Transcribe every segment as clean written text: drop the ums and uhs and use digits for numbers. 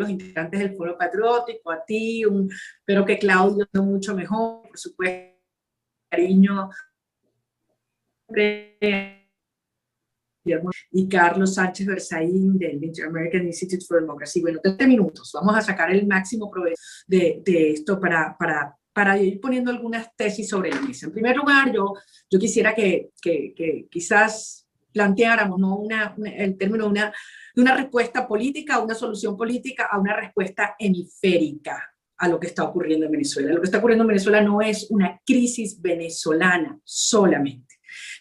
los integrantes del Foro Patriótico, a ti, espero que Claudio esté mucho mejor, por supuesto, cariño, y Carlos Sánchez Berzaín del Inter-American Institute for Democracy. Bueno, 30 minutos, vamos a sacar el máximo provecho de esto para ir poniendo algunas tesis sobre la mesa. En primer lugar, yo quisiera que quizás planteáramos, ¿no?, el término de una respuesta política, una solución política a una respuesta hemisférica a lo que está ocurriendo en Venezuela. Lo que está ocurriendo en Venezuela no es una crisis venezolana solamente.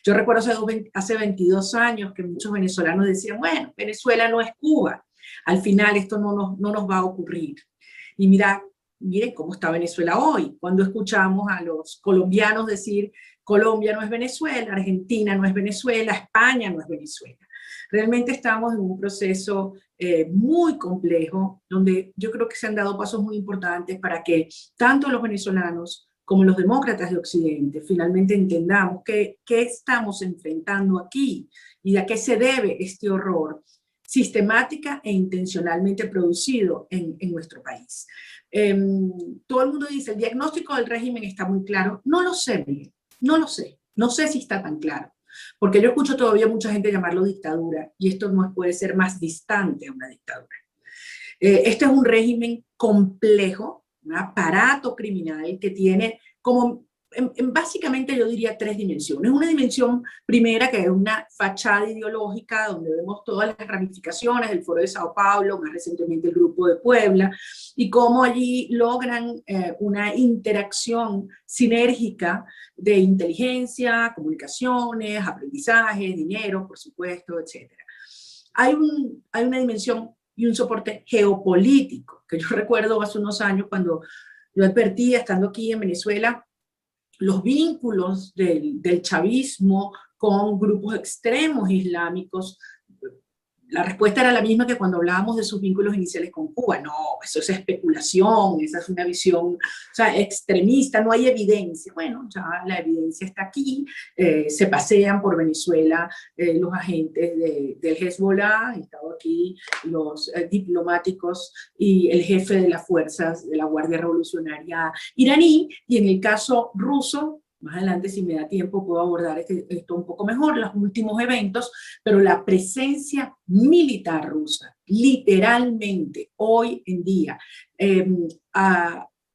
Yo recuerdo hace 22 años que muchos venezolanos decían, bueno, Venezuela no es Cuba, al final esto no nos va a ocurrir. Y miren cómo está Venezuela hoy, cuando escuchamos a los colombianos decir, Colombia no es Venezuela, Argentina no es Venezuela, España no es Venezuela. Realmente estamos en un proceso muy complejo, donde yo creo que se han dado pasos muy importantes para que tanto los venezolanos como los demócratas de Occidente finalmente entendamos qué estamos enfrentando aquí y a qué se debe este horror sistemática e intencionalmente producido en nuestro país. Todo el mundo dice, el diagnóstico del régimen está muy claro. No lo sé, Miguel, no sé si está tan claro, porque yo escucho todavía mucha gente llamarlo dictadura, y esto no puede ser más distante a una dictadura. Este es un régimen complejo, un aparato criminal que tiene como, básicamente yo diría 3 dimensiones. Una dimensión primera, que es una fachada ideológica, donde vemos todas las ramificaciones del Foro de Sao Paulo, más recientemente el Grupo de Puebla, y cómo allí logran una interacción sinérgica de inteligencia, comunicaciones, aprendizaje, dinero, por supuesto, etc. Hay una dimensión y un soporte geopolítico, que yo recuerdo hace unos años cuando yo advertía, estando aquí en Venezuela, los vínculos del chavismo con grupos extremos islámicos. La respuesta era la misma que cuando hablábamos de sus vínculos iniciales con Cuba. No, eso es especulación, esa es una visión, o sea, extremista, no hay evidencia. Bueno, ya la evidencia está aquí, se pasean por Venezuela los agentes del Hezbollah, han estado aquí los diplomáticos y el jefe de las fuerzas de la Guardia Revolucionaria iraní, y en el caso ruso, más adelante, si me da tiempo, puedo abordar esto un poco mejor, los últimos eventos, pero la presencia militar rusa, literalmente, hoy en día,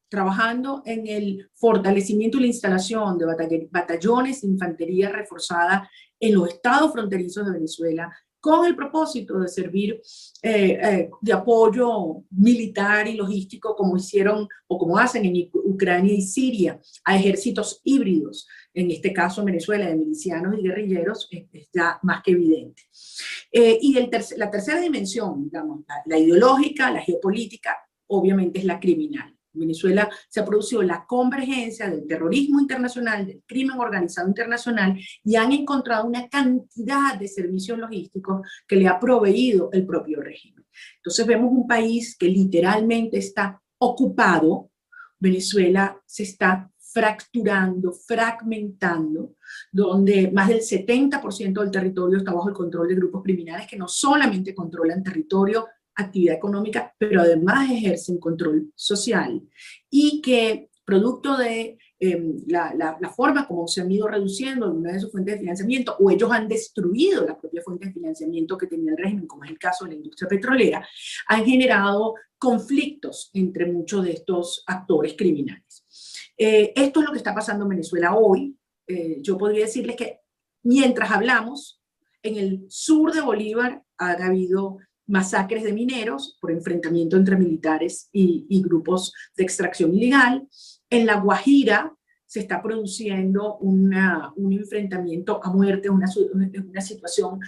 trabajando en el fortalecimiento y la instalación de batallones de infantería reforzada en los estados fronterizos de Venezuela, con el propósito de servir de apoyo militar y logístico, como hicieron o como hacen en Ucrania y Siria, a ejércitos híbridos, en este caso en Venezuela, de milicianos y guerrilleros, es ya más que evidente. Y la tercera dimensión, digamos, la ideológica, la geopolítica, obviamente es la criminal. En Venezuela se ha producido la convergencia del terrorismo internacional, del crimen organizado internacional, y han encontrado una cantidad de servicios logísticos que le ha proveído el propio régimen. Entonces vemos un país que literalmente está ocupado. Venezuela se está fracturando, fragmentando, donde más del 70% del territorio está bajo el control de grupos criminales que no solamente controlan territorio, actividad económica, pero además ejercen control social, y que producto de la forma como se han ido reduciendo algunas de sus fuentes de financiamiento, o ellos han destruido la propia fuente de financiamiento que tenía el régimen, como es el caso de la industria petrolera, han generado conflictos entre muchos de estos actores criminales. Esto es lo que está pasando en Venezuela hoy. Yo podría decirles que mientras hablamos, en el sur de Bolívar ha habido masacres de mineros por enfrentamiento entre militares y grupos de extracción ilegal. En La Guajira se está produciendo un enfrentamiento a muerte, una situación,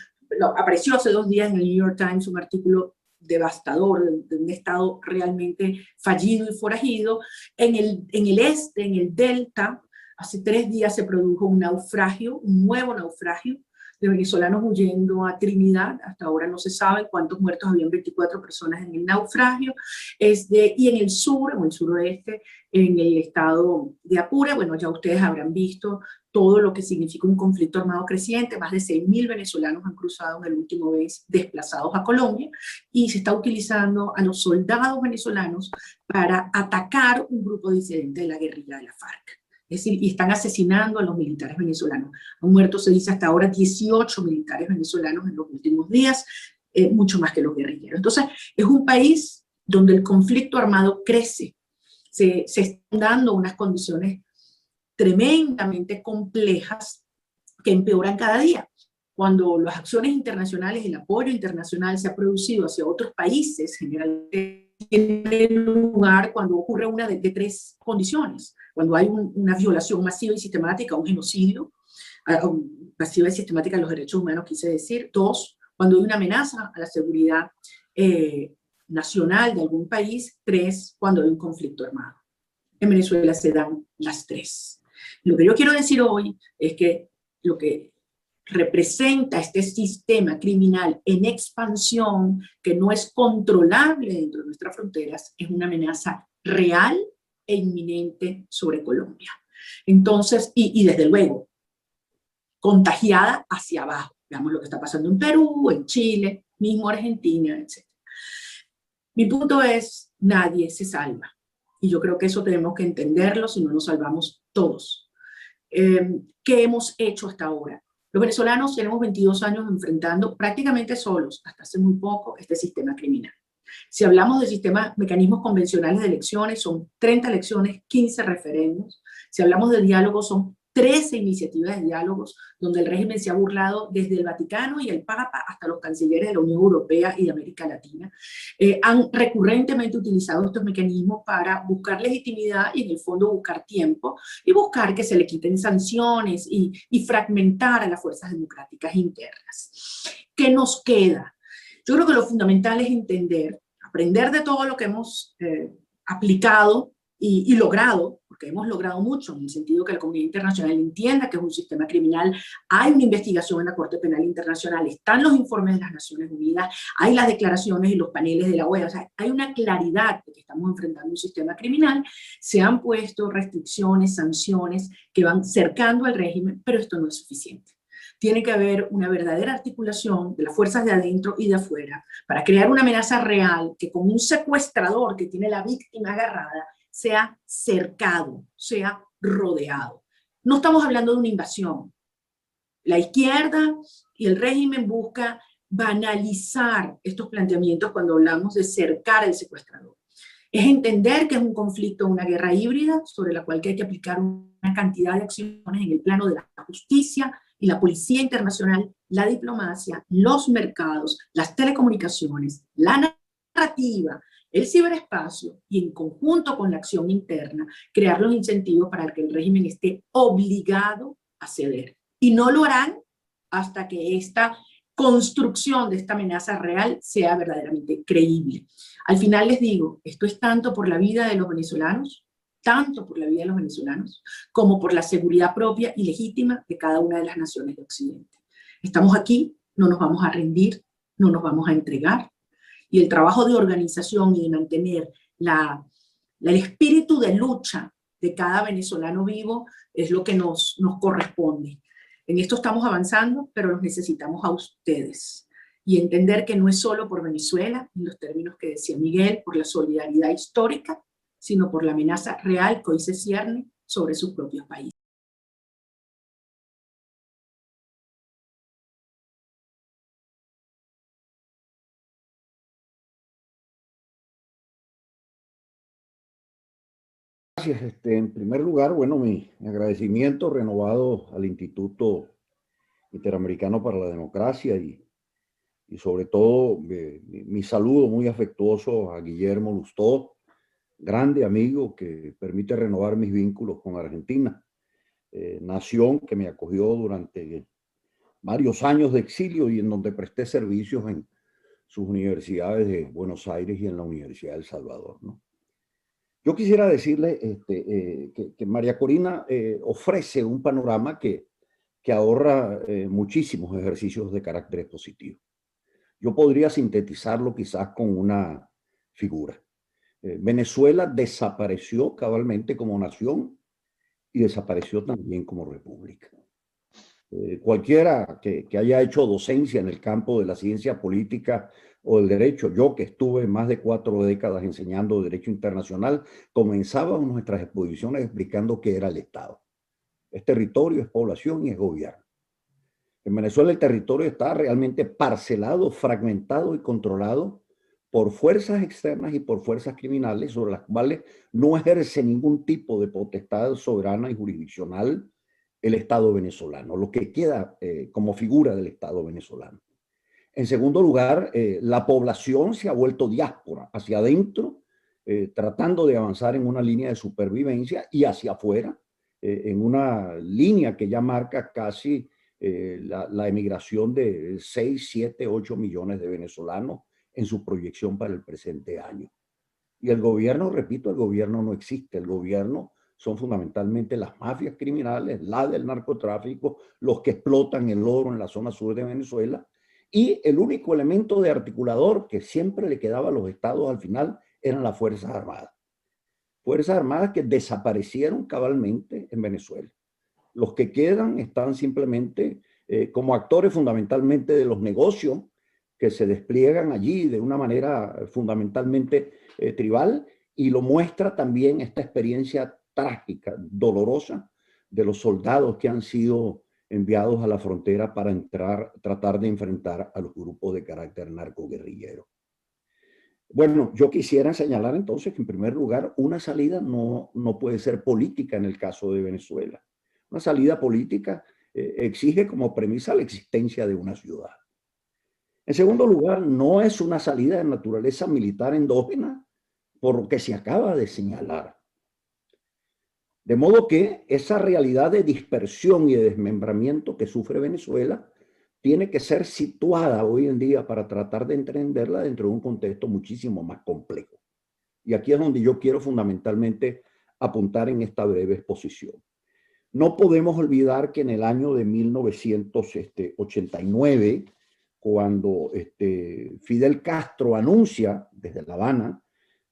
apareció hace 2 días en el New York Times un artículo devastador de un estado realmente fallido y forajido. En el este, en el delta, hace 3 días se produjo un naufragio, un nuevo naufragio, de venezolanos huyendo a Trinidad. Hasta ahora no se sabe cuántos muertos, habían 24 personas en el naufragio. Y en el sur, o en el suroeste, en el estado de Apure, bueno, ya ustedes habrán visto todo lo que significa un conflicto armado creciente. Más de 6.000 venezolanos han cruzado en el último mes desplazados a Colombia, y se está utilizando a los soldados venezolanos para atacar un grupo disidente de la guerrilla de la FARC. Es decir, y están asesinando a los militares venezolanos. Han muerto, se dice hasta ahora, 18 militares venezolanos en los últimos días, mucho más que los guerrilleros. Entonces, es un país donde el conflicto armado crece. Se están dando unas condiciones tremendamente complejas que empeoran cada día. Cuando las acciones internacionales, el apoyo internacional se ha producido hacia otros países, generalmente tiene lugar cuando ocurre una de tres condiciones. Cuando hay una violación masiva y sistemática, un genocidio, masiva y sistemática de los derechos humanos, quise decir. Dos, cuando hay una amenaza a la seguridad nacional de algún país. Tres, cuando hay un conflicto armado. En Venezuela se dan las tres. Lo que yo quiero decir hoy es que lo que representa este sistema criminal en expansión, que no es controlable dentro de nuestras fronteras, es una amenaza real e inminente sobre Colombia. Entonces, y desde luego, contagiada hacia abajo. Veamos lo que está pasando en Perú, en Chile, mismo Argentina, etc. Mi punto es, nadie se salva. Y yo creo que eso tenemos que entenderlo, si no nos salvamos todos. ¿Qué hemos hecho hasta ahora? Los venezolanos tenemos 22 años enfrentando prácticamente solos, hasta hace muy poco, este sistema criminal. Si hablamos de sistemas, mecanismos convencionales de elecciones, son 30 elecciones, 15 referendos. Si hablamos de diálogo, son 13 iniciativas de diálogos, donde el régimen se ha burlado desde el Vaticano y el Papa hasta los cancilleres de la Unión Europea y de América Latina. Han recurrentemente utilizado estos mecanismos para buscar legitimidad y en el fondo buscar tiempo y buscar que se le quiten sanciones y fragmentar a las fuerzas democráticas internas. ¿Qué nos queda? Yo creo que lo fundamental es entender, aprender de todo lo que hemos aplicado y logrado, porque hemos logrado mucho, en el sentido que la comunidad internacional entienda que es un sistema criminal. Hay una investigación en la Corte Penal Internacional, están los informes de las Naciones Unidas, hay las declaraciones y los paneles de la OEA, o sea, hay una claridad de que estamos enfrentando un sistema criminal. Se han puesto restricciones, sanciones que van cercando al régimen, pero esto no es suficiente. Tiene que haber una verdadera articulación de las fuerzas de adentro y de afuera para crear una amenaza real que, como un secuestrador que tiene la víctima agarrada, sea cercado, sea rodeado. No estamos hablando de una invasión. La izquierda y el régimen busca banalizar estos planteamientos cuando hablamos de cercar al secuestrador. Es entender que es un conflicto, una guerra híbrida, sobre la cual hay que aplicar una cantidad de acciones en el plano de la justicia y la policía internacional, la diplomacia, los mercados, las telecomunicaciones, la narrativa, el ciberespacio, y en conjunto con la acción interna, crear los incentivos para que el régimen esté obligado a ceder. Y no lo harán hasta que esta construcción de esta amenaza real sea verdaderamente creíble. Al final les digo, esto es tanto por la vida de los venezolanos, tanto por la vida de los venezolanos, como por la seguridad propia y legítima de cada una de las naciones de Occidente. Estamos aquí, no nos vamos a rendir, no nos vamos a entregar, y el trabajo de organización y de mantener el espíritu de lucha de cada venezolano vivo es lo que nos corresponde. En esto estamos avanzando, pero los necesitamos a ustedes. Y entender que no es solo por Venezuela, en los términos que decía Miguel, por la solidaridad histórica, sino por la amenaza real que hoy se cierne sobre sus propios países. Gracias. En primer lugar, bueno, mi agradecimiento renovado al Instituto Interamericano para la Democracia y sobre todo mi saludo muy afectuoso a Guillermo Lustó, grande amigo que permite renovar mis vínculos con Argentina, nación que me acogió durante varios años de exilio y en donde presté servicios en sus universidades de Buenos Aires y en la Universidad de El Salvador, ¿no? Yo quisiera decirle que María Corina ofrece un panorama que que ahorra muchísimos ejercicios de carácter expositivo. Yo podría sintetizarlo quizás con una figura. Venezuela desapareció cabalmente como nación y desapareció también como república. Cualquiera que haya hecho docencia en el campo de la ciencia política o del derecho, yo que estuve más de 4 décadas enseñando derecho internacional, comenzábamos nuestras exposiciones explicando qué era el Estado. Es territorio, es población y es gobierno. En Venezuela el territorio está realmente parcelado, fragmentado y controlado por fuerzas externas y por fuerzas criminales sobre las cuales no ejerce ningún tipo de potestad soberana y jurisdiccional el Estado venezolano, lo que queda como figura del Estado venezolano. En segundo lugar, la población se ha vuelto diáspora hacia adentro, tratando de avanzar en una línea de supervivencia, y hacia afuera, en una línea que ya marca casi la emigración de 6, 7, 8 millones de venezolanos en su proyección para el presente año. Y el gobierno, repito, el gobierno no existe. El gobierno son fundamentalmente las mafias criminales, la del narcotráfico, los que explotan el oro en la zona sur de Venezuela. Y el único elemento de articulador que siempre le quedaba a los estados al final eran las Fuerzas Armadas. Fuerzas Armadas que desaparecieron cabalmente en Venezuela. Los que quedan están simplemente como actores fundamentalmente de los negocios que se despliegan allí de una manera fundamentalmente tribal, y lo muestra también esta experiencia trágica, dolorosa, de los soldados que han sido enviados a la frontera para tratar de enfrentar a los grupos de carácter narcoguerrillero. Bueno, yo quisiera señalar entonces que en primer lugar una salida no puede ser política en el caso de Venezuela. Una salida política exige como premisa la existencia de una ciudad. En segundo lugar, no es una salida de naturaleza militar endógena, por lo que se acaba de señalar. De modo que esa realidad de dispersión y de desmembramiento que sufre Venezuela tiene que ser situada hoy en día para tratar de entenderla dentro de un contexto muchísimo más complejo. Y aquí es donde yo quiero fundamentalmente apuntar en esta breve exposición. No podemos olvidar que en el año de 1989, cuando Fidel Castro anuncia desde La Habana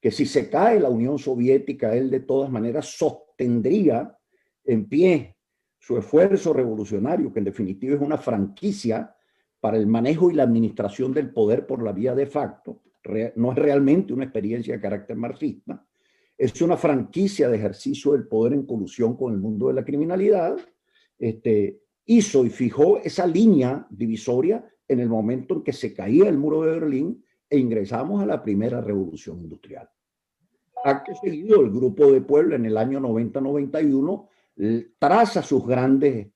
que si se cae la Unión Soviética, él de todas maneras sostendría en pie su esfuerzo revolucionario, que en definitiva es una franquicia para el manejo y la administración del poder por la vía de facto, no es realmente una experiencia de carácter marxista, es una franquicia de ejercicio del poder en colusión con el mundo de la criminalidad, hizo y fijó esa línea divisoria en el momento en que se caía el muro de Berlín e ingresamos a la primera revolución industrial. Acto seguido, el Grupo de Puebla en el año 90-91 traza sus grandes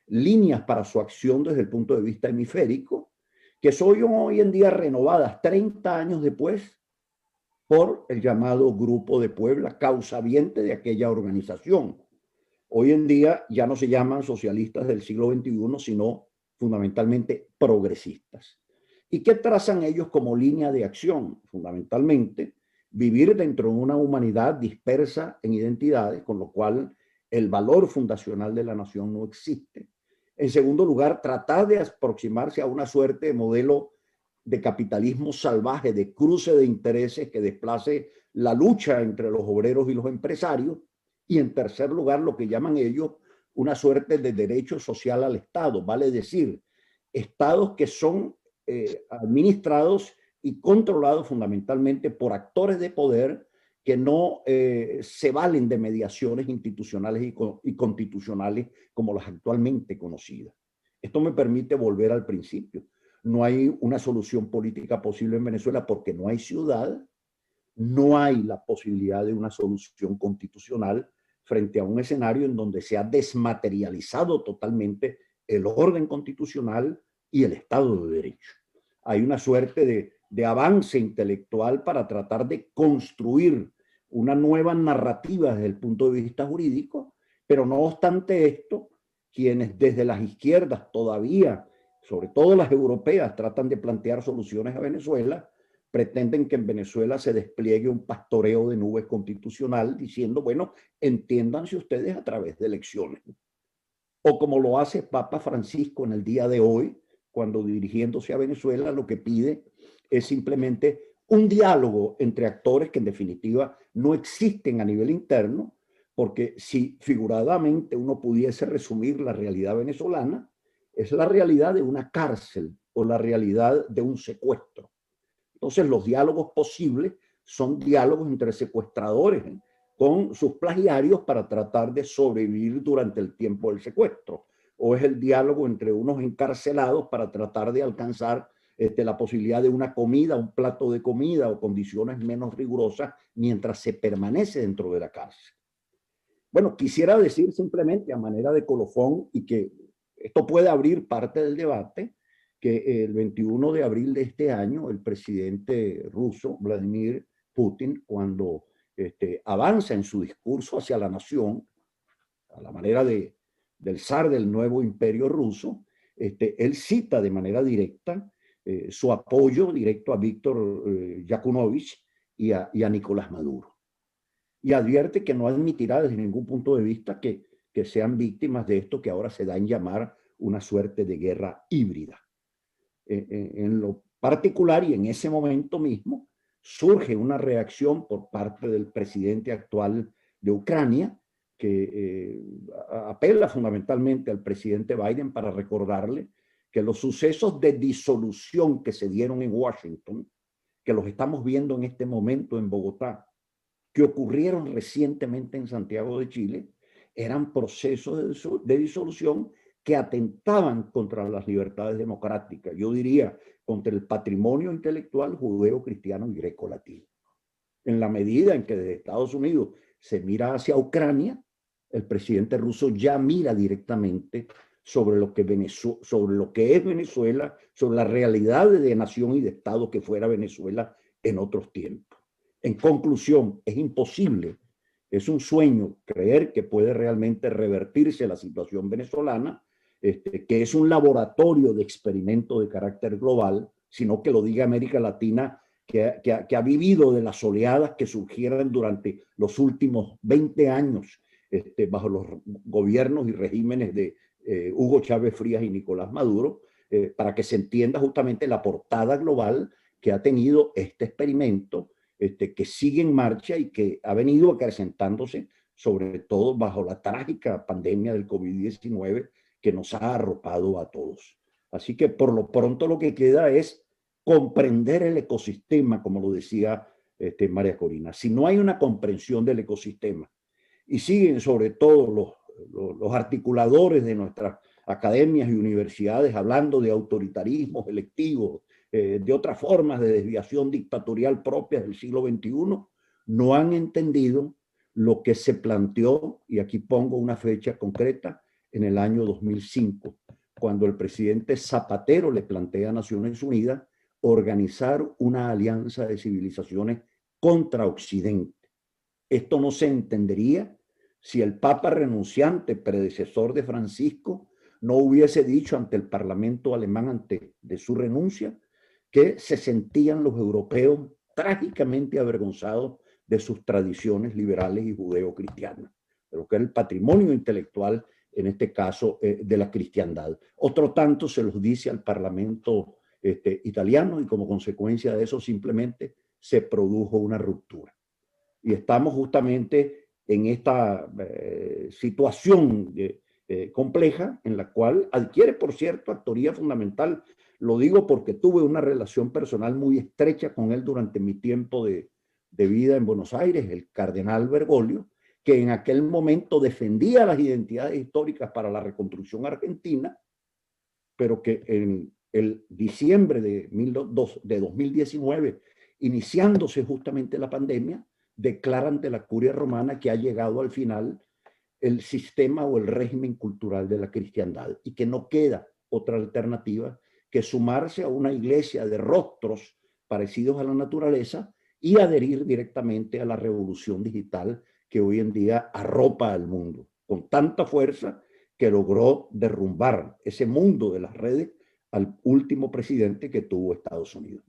líneas para su acción desde el punto de vista hemisférico, que son hoy en día renovadas 30 años después por el llamado Grupo de Puebla, causaviente de aquella organización. Hoy en día ya no se llaman socialistas del siglo XXI, sino fundamentalmente progresistas. ¿Y qué trazan ellos como línea de acción? Fundamentalmente, vivir dentro de una humanidad dispersa en identidades, con lo cual el valor fundacional de la nación no existe. En segundo lugar, tratar de aproximarse a una suerte de modelo de capitalismo salvaje, de cruce de intereses que desplace la lucha entre los obreros y los empresarios. Y en tercer lugar, lo que llaman ellos una suerte de derecho social al Estado, vale decir, estados que son administrados y controlados fundamentalmente por actores de poder que no se valen de mediaciones institucionales y constitucionales como las actualmente conocidas. Esto me permite volver al principio. No hay una solución política posible en Venezuela porque no hay ciudad, no hay la posibilidad de una solución constitucional frente a un escenario en donde se ha desmaterializado totalmente el orden constitucional y el Estado de Derecho. Hay una suerte de avance intelectual para tratar de construir una nueva narrativa desde el punto de vista jurídico, pero no obstante esto, quienes desde las izquierdas todavía, sobre todo las europeas, tratan de plantear soluciones a Venezuela, pretenden que en Venezuela se despliegue un pastoreo de nubes constitucional diciendo, bueno, entiéndanse ustedes a través de elecciones. o como lo hace Papa Francisco en el día de hoy, cuando dirigiéndose a Venezuela lo que pide es simplemente un diálogo entre actores que en definitiva no existen a nivel interno, porque si figuradamente uno pudiese resumir la realidad venezolana, es la realidad de una cárcel o la realidad de un secuestro. Entonces los diálogos posibles son diálogos entre secuestradores, ¿eh?, con sus plagiarios para tratar de sobrevivir durante el tiempo del secuestro. O es el diálogo entre unos encarcelados para tratar de alcanzar la posibilidad de una comida, un plato de comida o condiciones menos rigurosas mientras se permanece dentro de la cárcel. Bueno, quisiera decir simplemente a manera de colofón y que esto puede abrir parte del debate, que el 21 de abril de este año el presidente ruso, Vladimir Putin, cuando avanza en su discurso hacia la nación, a la manera del zar del nuevo imperio ruso, él cita de manera directa su apoyo directo a Víctor Yanukovych y a Nicolás Maduro. Y advierte que no admitirá desde ningún punto de vista que sean víctimas de esto que ahora se da en llamar una suerte de guerra híbrida. En lo particular y en ese momento mismo surge una reacción por parte del presidente actual de Ucrania que apela fundamentalmente al presidente Biden para recordarle que los sucesos de disolución que se dieron en Washington, que los estamos viendo en este momento en Bogotá, que ocurrieron recientemente en Santiago de Chile, eran procesos de disolución que atentaban contra las libertades democráticas, yo diría, contra el patrimonio intelectual judeo-cristiano y greco-latino. En la medida en que desde Estados Unidos se mira hacia Ucrania, el presidente ruso ya mira directamente sobre lo que es Venezuela, sobre la realidad de nación y de Estado que fuera Venezuela en otros tiempos. En conclusión, es imposible, es un sueño creer que puede realmente revertirse la situación venezolana, que es un laboratorio de experimento de carácter global, sino que lo diga América Latina, que ha vivido de las oleadas que surgieron durante los últimos 20 años bajo los gobiernos y regímenes de Hugo Chávez Frías y Nicolás Maduro, para que se entienda justamente la portada global que ha tenido este experimento, que sigue en marcha y que ha venido acrecentándose, sobre todo bajo la trágica pandemia del COVID-19 que nos ha arropado a todos. Así que por lo pronto lo que queda es comprender el ecosistema, como lo decía María Corina. Si no hay una comprensión del ecosistema y siguen sobre todo los articuladores de nuestras academias y universidades hablando de autoritarismos electivos, de otras formas de desviación dictatorial propias del siglo XXI, no han entendido lo que se planteó, y aquí pongo una fecha concreta, en el año 2005, cuando el presidente Zapatero le plantea a Naciones Unidas organizar una alianza de civilizaciones contra Occidente. Esto no se entendería si el Papa renunciante, predecesor de Francisco, no hubiese dicho ante el Parlamento alemán antes de su renuncia que se sentían los europeos trágicamente avergonzados de sus tradiciones liberales y judeo-cristianas, pero que era el patrimonio intelectual, en este caso, de la cristiandad. Otro tanto se los dice al Parlamento italiano y como consecuencia de eso simplemente se produjo una ruptura. Y estamos justamente en esta situación compleja en la cual adquiere, por cierto, actoría fundamental. Lo digo porque tuve una relación personal muy estrecha con él durante mi tiempo de vida en Buenos Aires, el cardenal Bergoglio, que en aquel momento defendía las identidades históricas para la reconstrucción argentina, pero que en el diciembre de 2019, iniciándose justamente la pandemia, declara ante la curia romana que ha llegado al final el sistema o el régimen cultural de la cristiandad y que no queda otra alternativa que sumarse a una iglesia de rostros parecidos a la naturaleza y adherir directamente a la revolución digital que hoy en día arropa al mundo con tanta fuerza que logró derrumbar ese mundo de las redes al último presidente que tuvo Estados Unidos.